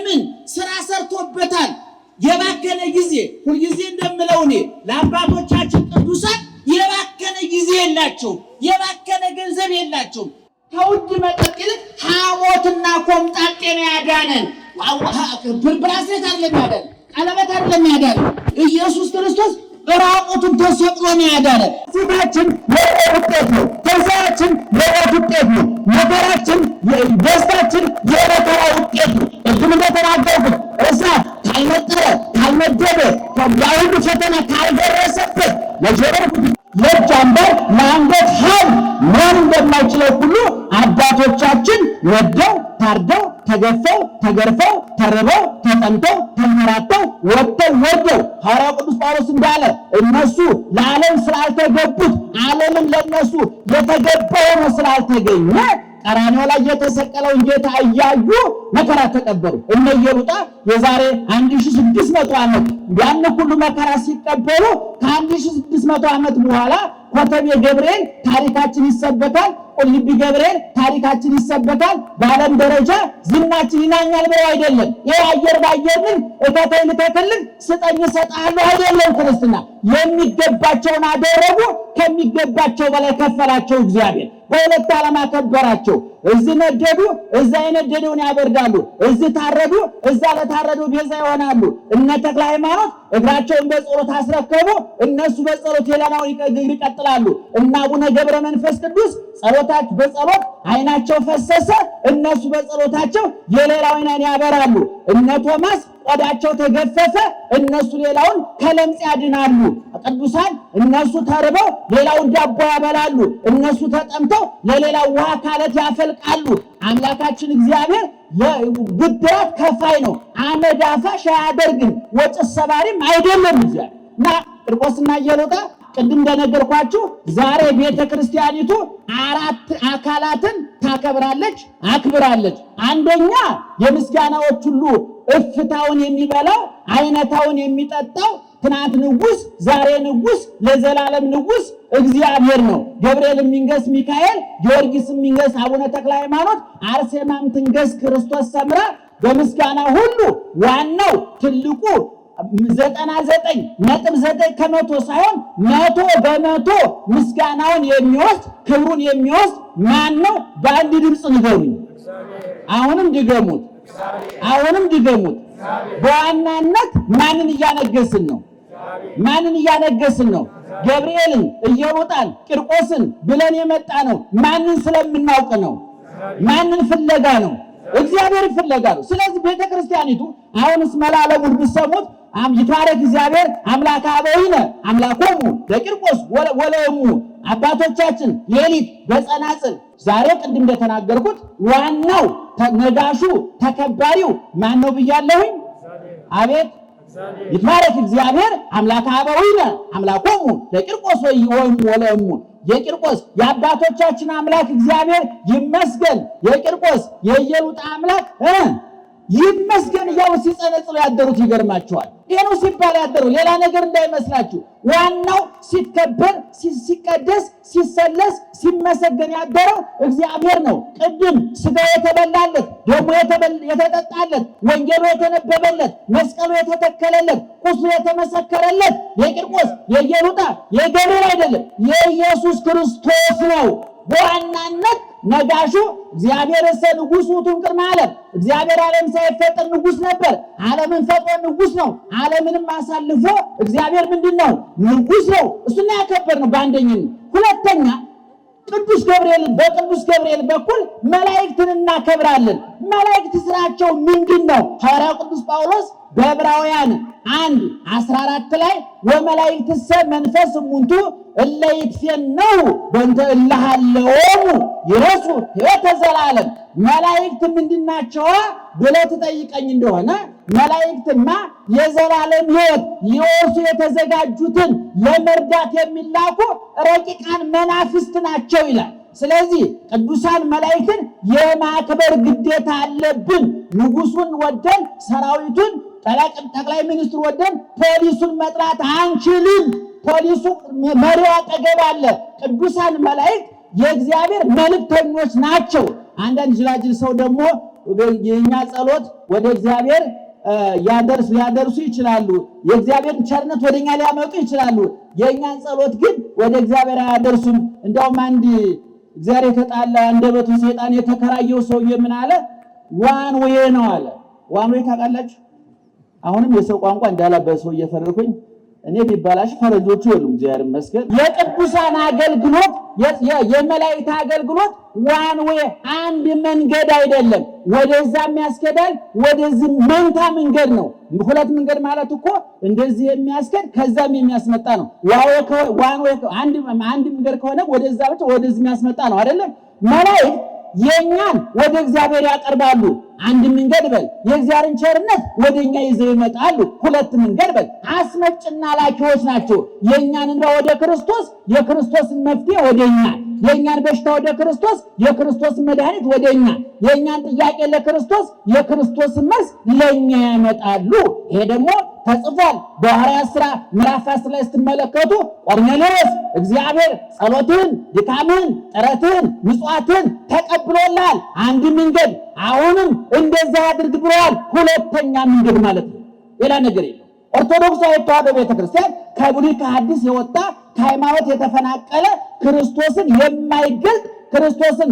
ለምን ስራ ሰርቶበታል። የባከነ ጊዜ ሁልጊዜ እንደምለው እኔ ለአባቶቻችን ቅዱሳን የባከነ ጊዜ የላቸው፣ የባከነ ገንዘብ የላቸው። ከውድ መጠጥ ይልቅ ሐሞትና ኮምጣጤ ነው ያዳነን። ብራስሌት አይደለም ያዳነን፣ ቀለበት አይደለም ያዳነን። ኢየሱስ ክርስቶስ ራቁቱን ተሰቅሎ ነው ያዳነን። ስጋችን የሞት ውጤት ነው፣ ትንሣኤያችን የሞት ውጤት ነው፣ መከራችን ደስታችን የመከራ ውጤት ነው። እሱም እንደተናገርኩት እሳት ካልነጠረ ካልነደደ ያሁሉ ፈተና ካልደረሰበት ለእጅ አምባር ለአንገት ሐብል መሆን እንደማይችለው ሁሉ አባቶቻችን ወደው ታርደው ተገፈው ተገርፈው ተርበው ተጠምተው ተንከራተው ወጥተው ወርደው ሐዋርያው ቅዱስ ጳውሎስ እንዳለ እነሱ ለዓለም ስላልተገቡት ዓለምን ለነሱ የተገባ ሆኖ ስላልተገኘ ቀራንዮ ላይ የተሰቀለውን ጌታ እያዩ መከራ ተቀበሉ። እነ ኢየሉጣ የዛሬ 1600 ዓመት ያን ሁሉ መከራ ሲቀበሉ ከ1600 ዓመት በኋላ ኮተቤ ገብርኤል ታሪካችን ይሰበካል፣ ቁልቢ ገብርኤል ታሪካችን ይሰበካል፣ በዓለም ደረጃ ዝናችን ይናኛል ብለው አይደለም። ይሄ አየር ባየርን እከተይ ልከተልን ስጠኝ እሰጥሃለሁ አይደለም። ክርስትና የሚገባቸውን አደረጉ፣ ከሚገባቸው በላይ ከፈላቸው እግዚአብሔር። በሁለት ዓለም አከበራቸው። እዚህ ነደዱ፣ እዛ የነደደውን ያበርዳሉ። እዚህ ታረዱ፣ እዛ ለታረዱ ቤዛ ይሆናሉ። እነ ተክለ ሃይማኖት እግራቸውን በጸሎት አስረከቡ፣ እነሱ በጸሎት የሌላውን ይቀጥላሉ። እና አቡነ ገብረ መንፈስ ቅዱስ በጸሎት አይናቸው ፈሰሰ፣ እነሱ በጸሎታቸው የሌላውን አይን ያበራሉ። እነ ቶማስ ቆዳቸው ተገፈፈ፣ እነሱ ሌላውን ከለምጽ ያድናሉ። ቅዱሳን እነሱ ተርበው ሌላውን ዳቦ ያበላሉ፣ እነሱ ተጠምተው ለሌላው ውሃ ካለት ያፈልቃሉ። አምላካችን እግዚአብሔር የብድራት ከፋይ ነው። አመድ አፋሽ አያደርግም፣ ወጭ ሰባሪም አይደለም። እግዚአብሔር እና ቂርቆስና ኢየሉጣ ቅድም እንደነገርኳችሁ ዛሬ ቤተክርስቲያኒቱ 4 አካላትን ታከብራለች፣ አክብራለች። አንደኛ የምስጋናዎች ሁሉ እፍታውን የሚበላው አይነታውን የሚጠጣው ትናንት ንጉስ ዛሬ ንጉስ ለዘላለም ንጉስ እግዚአብሔር ነው። ገብርኤል የሚንገስ ሚካኤል፣ ጊዮርጊስ የሚንገስ አቡነ ተክለ ሃይማኖት፣ አርሴማም ትንገስ ክርስቶስ ሰምራ። በምስጋና ሁሉ ዋናው ትልቁ 99.9 ከመቶ ሳይሆን 100% ምስጋናውን የሚወስድ ክብሩን የሚወስድ ማን ነው? በአንድ ድምፅ ንገሩ። አሁንም ድገሙት፣ አሁንም ድገሙት። በዋናነት ማንን እያነገስን ነው? ማንን እያነገስን ነው? ገብርኤልን፣ ኢየሉጣን፣ ቂርቆስን ብለን የመጣ ነው ማንን ስለምናውቅ ነው? ማንን ፍለጋ ነው? እግዚአብሔር ፍለጋ ነው። ስለዚህ ቤተክርስቲያኒቱ አሁንስ መላለሙን ብትሰሙት ይትባረክ እግዚአብሔር አምላከ አበዊነ አምላኮሙ ለቂርቆስ ወለእሙ አባቶቻችን ሌሊት በጸናጽል። ዛሬ ቅድም እንደተናገርኩት ዋናው ነጋሹ ተከባሪው ማን ነው ብያለሁኝ? አቤት ይትባረክ እግዚአብሔር አምላከ አበዊነ አምላኮሙ ለቂርቆስ ወለእሙ። የቂርቆስ የአባቶቻችን አምላክ እግዚአብሔር ይመስገን፣ የቂርቆስ የኢየሉጣ አምላክ ይመስገን እያሉ ሲጸነጽሉ ያደሩት ይገርማቸዋል። ይሄ ነው ሲባል ያደሩ ሌላ ነገር እንዳይመስላችሁ። ዋናው ሲከበር፣ ሲቀደስ፣ ሲሰለስ፣ ሲመሰገን ያደረው እግዚአብሔር ነው። ቅድም ስጋው የተበላለት፣ ደሙ የተጠጣለት፣ ወንጌሉ የተነበበለት፣ መስቀሉ የተተከለለት፣ ቁስሉ የተመሰከረለት የቂርቆስ የኢየሉጣ የገብርኤል አይደለም፣ የኢየሱስ ክርስቶስ ነው። በዋናነት ነጋሹ እግዚአብሔር ንጉሥ ውእቱ እምቅድመ ዓለም። እግዚአብሔር ዓለም ሳይፈጠር ንጉሥ ነበር። ዓለምን ፈጥሮ ንጉሥ ነው። ዓለምንም አሳልፎ እግዚአብሔር ምንድነው? ንጉሥ ነው። እሱን ያከበርነው በአንደኝነት። ሁለተኛ ቅዱስ ገብርኤል፣ በቅዱስ ገብርኤል በኩል መላእክትን እናከብራለን። መላእክት ስራቸው ምንድነው? ሐዋርያው ቅዱስ ጳውሎስ በዕብራውያን 1:14 ላይ ወመላእክትሰ መንፈስ እሙንቱ እለ ይትፌነው በእንተ እለ ሀለዎሙ ይረሱ ሕይወተ ዘላለም። መላእክት ምንድናቸው ብለህ ትጠይቀኝ እንደሆነ መላእክትማ የዘላለም ሕይወት ሊወርሱ የተዘጋጁትን ለመርዳት የሚላኩ ረቂቃን መናፍስት ናቸው ይላል። ስለዚህ ቅዱሳን መላእክትን የማክበር ግዴታ አለብን። ንጉሱን ወደን ሰራዊቱን ጠቅላይ ሚኒስትሩ ወደን ፖሊሱን መጥራት አንችልም። ፖሊሱ መሪው አጠገብ አለ። ቅዱሳን መላእክት የእግዚአብሔር መልእክተኞች ናቸው። አንዳንድ ጅላጅል ሰው ደግሞ የኛ ጸሎት ወደ እግዚአብሔር ሊያደርሱ ይችላሉ። የእግዚአብሔርን ቸርነት ወደኛ ሊያመጡ ይችላሉ። የኛን ጸሎት ግን ወደ እግዚአብሔር አያደርሱም። እንደውም አንድ እግዚአብሔር የተጣላ አንደበቱ ሰይጣን የተከራየው ሰውዬ ምን አለ? ዋን ዌይ ነው አለ። ዋን ዌይ ታውቃላችሁ? አሁንም የሰው ቋንቋ እንዳላበሰው እየፈረኩኝ እኔ ቢባላሽ ፈረጆቹ የሉም። እግዚአብሔር ይመስገን። የቅዱሳን አገልግሎት የመላእክት አገልግሎት ዋን ዌይ አንድ መንገድ አይደለም። ወደዛም ያስኬዳል፣ ወደዚህ መንታ መንገድ ነው። ሁለት መንገድ ማለት እኮ እንደዚህ የሚያስኬድ ከዛም የሚያስመጣ ነው። ዋን ዌይ አንድ መንገድ ከሆነ ወደዛ ብቻ ወደዚህ የሚያስመጣ ነው አይደለም። መላእክት የኛን ወደ እግዚአብሔር ያቀርባሉ። አንድ መንገድ በል የእግዚአብሔርን ቸርነት ወደኛ ይዘው ይመጣሉ። ሁለት መንገድ በል አስመጭና ላኪዎች ናቸው። የኛን እንባ ወደ ክርስቶስ፣ የክርስቶስን መፍትሄ ወደኛ፣ የኛን በሽታ ወደ ክርስቶስ፣ የክርስቶስን መድኃኒት ወደኛ፣ የኛን ጥያቄ ለክርስቶስ፣ የክርስቶስን መልስ ለኛ ያመጣሉ። ይሄ ደግሞ ተጽፏል በሐዋርያት ሥራ ምዕራፍ 10 ላይ ስትመለከቱ ቆርኔሌዎስ እግዚአብሔር ጸሎትን፣ ድካምን፣ ጥረትን፣ ምጽዋትን ተቀብሎላል። አንድ መንገድ አሁንም እንደዛ አድርግ ብሏል። ሁለተኛ መንገድ ማለት ነው። ሌላ ነገር የለም። ኦርቶዶክሳዊ ተዋሕዶ ቤተክርስቲያን ከብሉይ ከሐዲስ የወጣ ከሃይማኖት የተፈናቀለ ክርስቶስን የማይገልጥ ክርስቶስን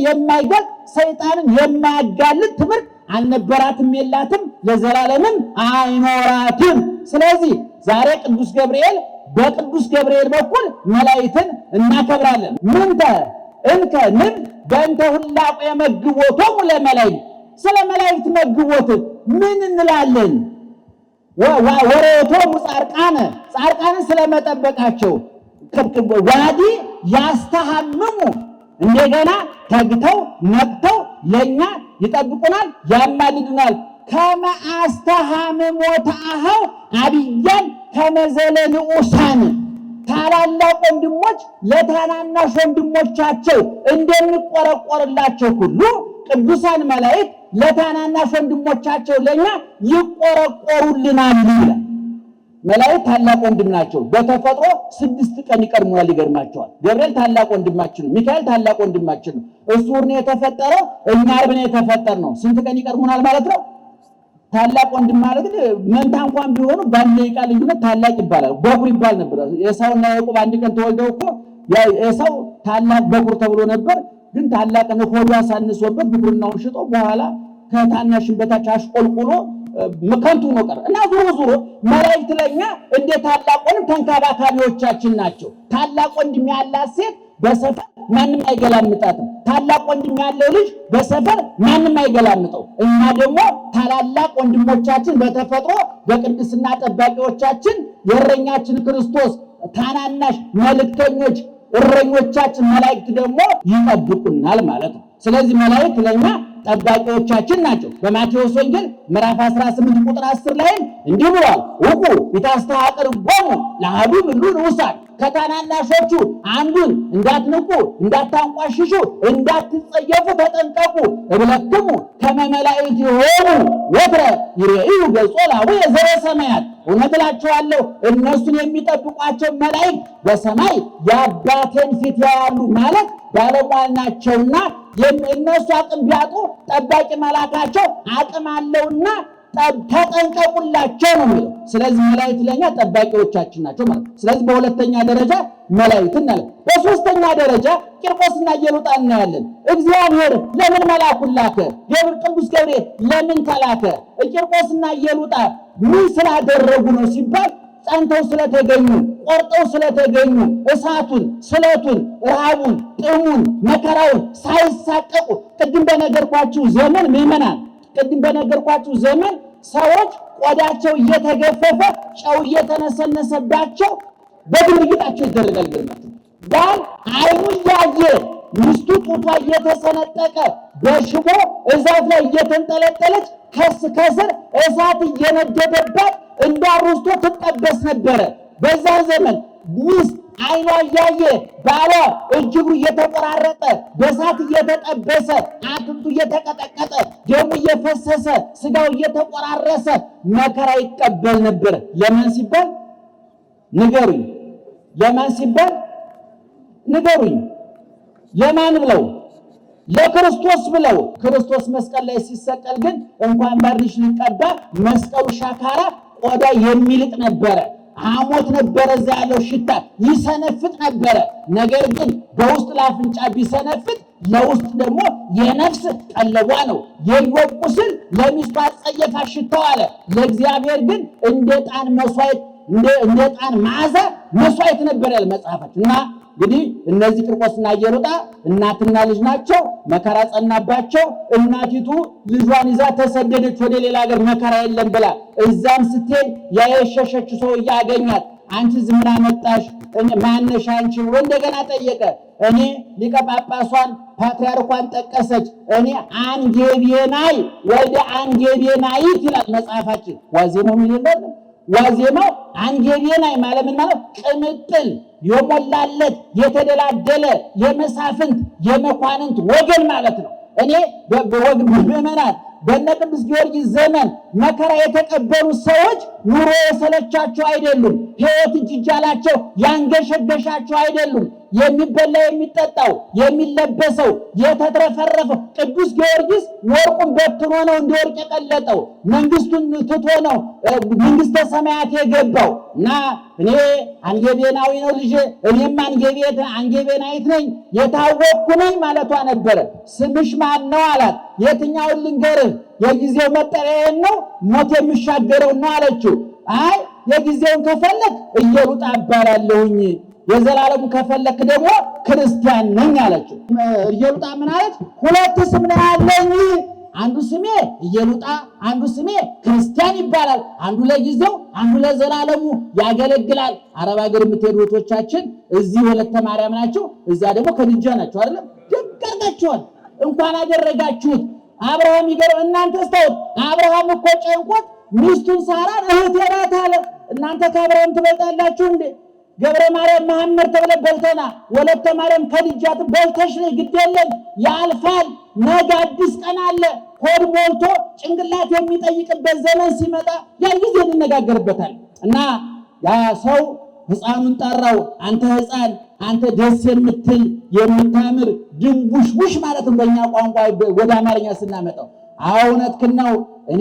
የማይገልጥ ሰይጣንን የማያጋልጥ ትምህርት አልነበራትም፣ የላትም፣ ለዘላለምም አይኖራትም። ስለዚህ ዛሬ ቅዱስ ገብርኤል በቅዱስ ገብርኤል በኩል መላእክትን እናከብራለን። ምንተ እንከ ምን በእንተ ሁላቁ የመግቦቶሙ ለመላእክት፣ ስለ መላእክት መግቦት ምን እንላለን? ወሬቶሙ ጻድቃንን ስለመጠበቃቸው ዋዲ ያስተሐምሙ፣ እንደገና ተግተው ነቅተው ለኛ ይጠብቁናል፣ ያማልዱናል። ከመ አስተሐምሞተ አኀው አብያን ከመዘለ ንዑሳን፣ ታላላቅ ወንድሞች ለታናናሽ ወንድሞቻቸው እንደሚቆረቆርላቸው ሁሉ ቅዱሳን መላእክት ለታናናሽ ወንድሞቻቸው ለኛ ይቆረቆሩልናል ይላል። መላእክት ታላቅ ወንድም ናቸው። በተፈጥሮ 6 ቀን ይቀድሙናል። ይገርማቸዋል። ገብርኤል ታላቅ ወንድማችን ነው። ሚካኤል ታላቅ ወንድማችን ነው። እሱ ነው የተፈጠረው፣ እኛ አርብ የተፈጠር ነው። ስንት ቀን ይቀድሙናል ማለት ነው? ታላቅ ወንድም ማለት መንታ እንኳን ቢሆኑ በአንድ ደቂቃ ልዩነት ታላቅ ይባላል። በኩር ይባል ነበር። ኤሳውና ያዕቆብ አንድ ቀን ተወልደው እኮ ኤሳው ታላቅ በኩር ተብሎ ነበር። ግን ታላቅ ነው ሆዱ አሳንሶበት ብኩርናውን ሽጦ በኋላ ከታናሽን በታች አሽቆልቁሎ መከንቱ ነው ቀረ እና ዙሮ መላእክት ለኛ እንደ ታላቅ ወንድም ተንከባካቢዎቻችን ናቸው። ታላቅ ወንድም ያላት ሴት በሰፈር ማንም አይገላምጣትም። ታላቅ ወንድም ያለው ልጅ በሰፈር ማንም አይገላምጠው። እኛ ደግሞ ታላላቅ ወንድሞቻችን በተፈጥሮ በቅድስና ጠባቂዎቻችን የእረኛችን ክርስቶስ ታናናሽ መልእክተኞች እረኞቻችን መላእክት ደግሞ ይጠብቁናል ማለት ነው። ስለዚህ መላእክት ለኛ ጠባቂዎቻችን ናቸው። በማቴዎስ ወንጌል ምዕራፍ 18 ቁጥር 10 ላይ እንዲህ ብሏል፣ ውቁ ይታስተሐቅርዎሙ ለአሐዱ እሉ ንዑሳን፣ ከታናናሾቹ አንዱን እንዳትንቁ፣ እንዳታንቋሽሹ፣ እንዳትጸየፉ ተጠንቀቁ። እብለክሙ ከመ መላእክት ይሆኑ ወትረ ይሬዩ ገጾ ለአቡየ ዘበሰማያት፣ እውነት እላችኋለሁ እነሱን የሚጠብቋቸው መላእክት በሰማይ የአባቴን ፊት ያያሉ ማለት ባለሟል ናቸውና እነሱ አቅም ቢያጡ ጠባቂ መላካቸው አቅም አለውና ተጠንቀቁላቸው ነው የሚለው። ስለዚህ መላእክት ለኛ ጠባቂዎቻችን ናቸው ማለት ነው። ስለዚህ በሁለተኛ ደረጃ መላእክት እናያለን። በሶስተኛ ደረጃ ቂርቆስና ኢየሉጣ እናያለን። እግዚአብሔር ለምን መላኩን ላከ? ቅዱስ ገብርኤል ለምን ተላከ? ቂርቆስና ኢየሉጣ ምን ስላደረጉ ነው ሲባል ጸንተው ስለተገኙ፣ ቆርጠው ስለተገኙ፣ እሳቱን፣ ስለቱን፣ ረሃቡን፣ ጥሙን፣ መከራውን ሳይሳቀቁ ቅድም በነገርኳችሁ ዘመን ምዕመናን ቅድም በነገርኳችሁ ዘመን ሰዎች ቆዳቸው እየተገፈፈ ጨው እየተነሰነሰባቸው በድንግጣቸው ይደረጋል። ገርማችሁ ባል አይኑ እያየ ሚስቱ ጡቷ እየተሰነጠቀ በሽቦ እሳት ላይ እየተንጠለጠለች ከስር እሳት እየነደደባት እንዳሩስቶ ትጠበስ ነበረ። በዛ ዘመን ሚስት አይኗ እያየ ባሏ እጅጉ እየተቆራረጠ በእሳት እየተጠበሰ አጥንቱ እየተቀጠቀጠ ደሙ እየፈሰሰ ስጋው እየተቆራረሰ መከራ ይቀበል ነበር። ለምን ሲባል ንገሩኝ? ለማን ሲባል ንገሩኝ? ለማን ብለው? ለክርስቶስ ብለው ክርስቶስ መስቀል ላይ ሲሰቀል ግን እንኳን ባርኒሽ ሊቀባ መስቀሉ ሻካራ ቆዳ የሚልጥ ነበረ። ሐሞት ነበረ፣ እዛ ያለው ሽታ ይሰነፍጥ ነበረ። ነገር ግን በውስጥ ለአፍንጫ ቢሰነፍጥ ለውስጥ ደግሞ የነፍስ ቀለቧ ነው። የኢዮብ ቁስል ለሚስቱ አጸየፋ ሽታው አለ፣ ለእግዚአብሔር ግን እንደ ዕጣን መስዋዕት እንደ ዕጣን መዓዛ መስዋዕት ነበር ያለ መጽሐፋችን። እና እንግዲህ እነዚህ ቂርቆስና ኢየሉጣ እናትና ልጅ ናቸው። መከራ ጸናባቸው። እናቲቱ ልጇን ይዛ ተሰደደች ወደ ሌላ ሀገር መከራ የለም ብላ። እዛም ስትሄድ ያ የሸሸች ሰው ያገኛት። አንቺ ዝም ብላ መጣሽ? ማነሽ አንቺ? እንደገና ጠየቀ። እኔ ሊቀ ጳጳሷን ፓትርያርኳን ጠቀሰች። እኔ አንጌቤናይ ወልደ አንጌቤናይት ይላል መጽሐፋችን። ዋዜማው ምን ይላል? ዋዜማው አንጌቤናይ ማለት ቅምጥል የሞላለት የተደላደለ የመሳፍንት የመኳንንት ወገን ማለት ነው። እኔ በምዕመናን በእነ ቅዱስ ጊዮርጊስ ዘመን መከራ የተቀበሉ ሰዎች ኑሮ የሰለቻቸው አይደሉም። ሕይወት እጅጃላቸው ያንገሸገሻቸው አይደሉም። የሚበላ የሚጠጣው የሚለበሰው የተትረፈረፈው ቅዱስ ጊዮርጊስ ወርቁን በትኖ ነው እንደ ወርቅ የቀለጠው። መንግስቱን ትቶ ነው መንግስተ ሰማያት የገባው። እና እኔ አንጌቤናዊ ነው ልጄ፣ እኔም አንጌቤናዊት ነኝ የታወቅኩ ነኝ ማለቷ ነበረ። ስምሽ ማን ነው አላት። የትኛውን ልንገርህ? የጊዜው መጠሪያዬን ነው ሞት የሚሻገረው ነው አለችው። አይ የጊዜውን ከፈለክ ኢየሉጣ እባላለሁኝ፣ የዘላለሙ ከፈለክ ደግሞ ክርስቲያን ነኝ አለችው። ኢየሉጣ ምን አለች? ሁለት ስም ነው ያለኝ፣ አንዱ ስሜ ኢየሉጣ፣ አንዱ ስሜ ክርስቲያን ይባላል። አንዱ ለጊዜው አንዱ ለዘላለሙ ያገለግላል። አረብ ሀገር የምትሄዱ እህቶቻችን እዚህ ወለተ ማርያም ናቸው፣ እዛ ደግሞ ከድጃ ናቸው አይደለም? ደጋጋችኋል። እንኳን አደረጋችሁት። አብርሃም ይገርም። እናንተ ስታውት አብርሃም እኮ ጨንቆት ሚስቱን ሳራን እህቴ ናት አለ። እናንተ ከአብርሃም ትበልጣላችሁ እንዴ? ገብረ ማርያም መሐመድ ተብለ በልተና ወለተ ማርያም ከድጃት በልተሽ ነው። ግድ የለም ያልፋል። ነገ አዲስ ቀን አለ። ሆድ ሞልቶ ጭንቅላት የሚጠይቅበት ዘመን ሲመጣ ያን ጊዜ እንነጋገርበታል። እና ያ ሰው ሕፃኑን ጠራው። አንተ ሕፃን፣ አንተ ደስ የምትል የምታምር ድንቡሽቡሽ ማለት ነው በእኛ ቋንቋ ወደ አማርኛ ስናመጣው። እውነትህን ነው። እኔ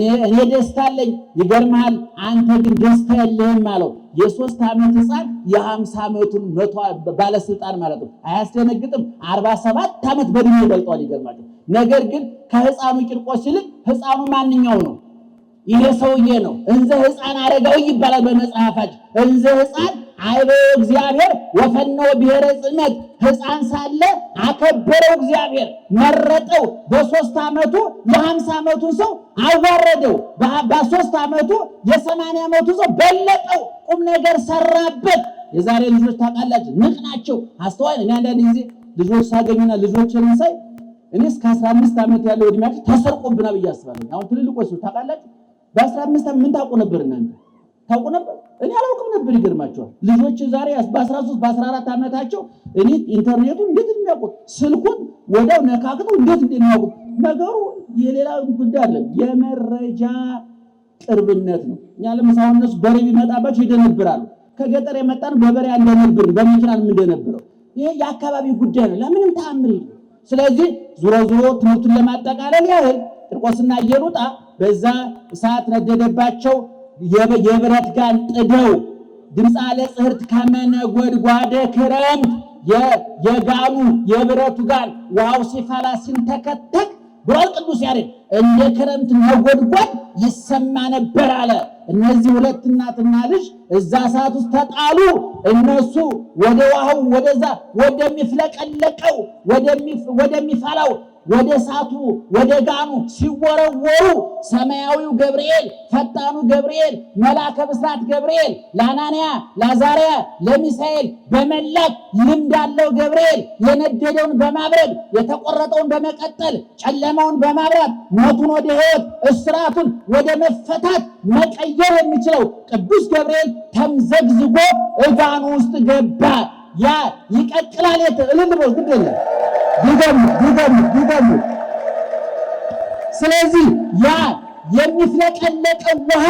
ደስታ አለኝ። ይገርምሃል፣ አንተ ግን ደስታ የለህም አለው። የ3 ዓመት ሕፃን የ50 ዓመቱን ባለስልጣን ማለት ነው። አያስደነግጥም? 47 ዓመት በእድሜ ይበልጠዋል። ይገርማል። ነገር ግን ከሕፃኑ ቂርቆስ ይልቅ ሕፃኑ ማንኛው ነው? ይሄ ሰውዬ ነው። እንዘ ሕፃን አረጋዊ ይባላል በመጽሐፋችን። እንዘ ሕፃን አይበው እግዚአብሔር ወፈነው ብሔረ ጽመት፣ ሕፃን ሳለ አከበረው እግዚአብሔር፣ መረጠው። በ3 ዓመቱ የ50 ዓመቱን ሰው አዋረደው። በ3 ዓመቱ የ80 ዓመቱ ሰው በለጠው። ቁም ነገር ሰራበት። የዛሬ ልጆች ታውቃላችሁ ንቅ ናቸው፣ አስተዋይ። እኔ አንዳንድ ጊዜ ልጆች ሳገኝና ልጆችን ሳይ እኔ እስከ 15 ዓመት ያለው እድሜያቸው ተሰርቆብና ብዬ አስባለሁ። አሁን ትልልቆች ታውቃላችሁ በ15 ዓመት ምን ታውቁ ነበር? እናንተ ታውቁ ነበር? እኔ አላውቅም ነበር። ይገርማቸዋል። ልጆች ዛሬ በ13 በ14 ዓመታቸው እኔ ኢንተርኔቱን እንዴት እንደሚያውቁት ስልኩን ወዲያው ነካክተው እንዴት እንደሚያውቁት። ነገሩ የሌላ ጉዳይ አይደለም፣ የመረጃ ቅርብነት ነው። እኛ ለምሳሌ እነሱ በሬ ቢመጣባቸው ይደነብራሉ። ከገጠር የመጣን በበሬ እንደነብር በመኪና እንደነበረው ይሄ የአካባቢ ጉዳይ ነው። ለምንም ተአምር የለም። ስለዚህ ዙሮ ትምህርቱን ለማጠቃለል ያህል ቂርቆስና ኢየሉጣ በዛ እሳት ነደደባቸው። የብረት ጋን ጥደው ድምፀ ለጽህርት ከመነጎድጓደ ክረምት የጋኑ የብረቱ ጋን ውሃው ሲፈላ ሲንተከተክ ብሏል ቅዱስ ያሬድ። እንደ ክረምት ነጎድጓድ ይሰማ ነበር አለ። እነዚህ ሁለት እናትና ልጅ እዛ እሳት ውስጥ ተጣሉ። እነሱ ወደ ውሃው ወደዛ ወደሚፍለቀለቀው ወደሚፈላው ወደ እሳቱ ወደ ጋኑ ሲወረወሩ ሰማያዊው ገብርኤል፣ ፈጣኑ ገብርኤል፣ መልአከ ብስራት ገብርኤል ለአናንያ ለአዛርያ ለሚሳኤል በመላክ ልምድ ያለው ገብርኤል የነደደውን በማብረድ የተቆረጠውን በመቀጠል ጨለማውን በማብራት ሞቱን ወደ ሕይወት እስራቱን ወደ መፈታት መቀየር የሚችለው ቅዱስ ገብርኤል ተምዘግዝጎ ጋኑ ውስጥ ገባ። ያ ይቀጥላል። እልልበው ግደለ ይገሙ። ስለዚህ ያ የሚፍለቀለቀው ውሃ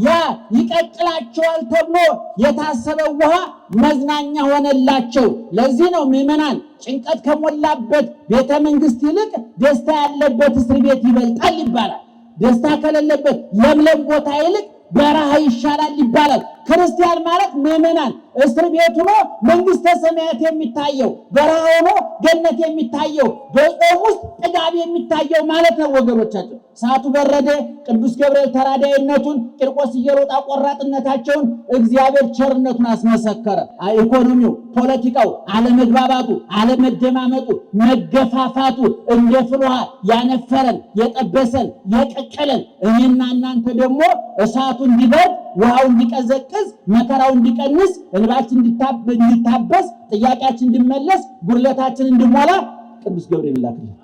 ያ ይቀጥላቸዋል ተብሎ የታሰበው ውሃ መዝናኛ ሆነላቸው። ለዚህ ነው ምዕመናን ጭንቀት ከሞላበት ቤተ መንግስት ይልቅ ደስታ ያለበት እስር ቤት ይበልጣል ይባላል። ደስታ ከሌለበት ለምለም ቦታ ይልቅ በረሃ ይሻላል ይባላል። ክርስቲያን ማለት ምዕመናን እስር ቤት ሆኖ መንግስተ ሰማያት የሚታየው፣ በረሃ ሆኖ ገነት የሚታየው፣ በጾም ውስጥ ጥጋብ የሚታየው ማለት ነው ወገኖቻችን። ሰዓቱ በረደ፣ ቅዱስ ገብርኤል ተራዳይነቱን፣ ቂርቆስ እየሮጣ ቆራጥነታቸውን እግዚአብሔር ቸርነቱን አስመሰከረ። ኢኮኖሚው፣ ፖለቲካው፣ አለመግባባቱ፣ አለመደማመጡ፣ መገፋፋቱ እንደ ፍል ውሃ ያነፈረን የጠበሰን የቀቀለን እኔና እናንተ ደግሞ እሳቱ እንዲበርድ ውሃው እንዲቀዘቅዝ መከራው እንዲቀንስ እንባችን እንዲታበስ ጥያቄያችን እንዲመለስ ጉድለታችን እንዲሞላ ቅዱስ ገብርኤል ላከልን።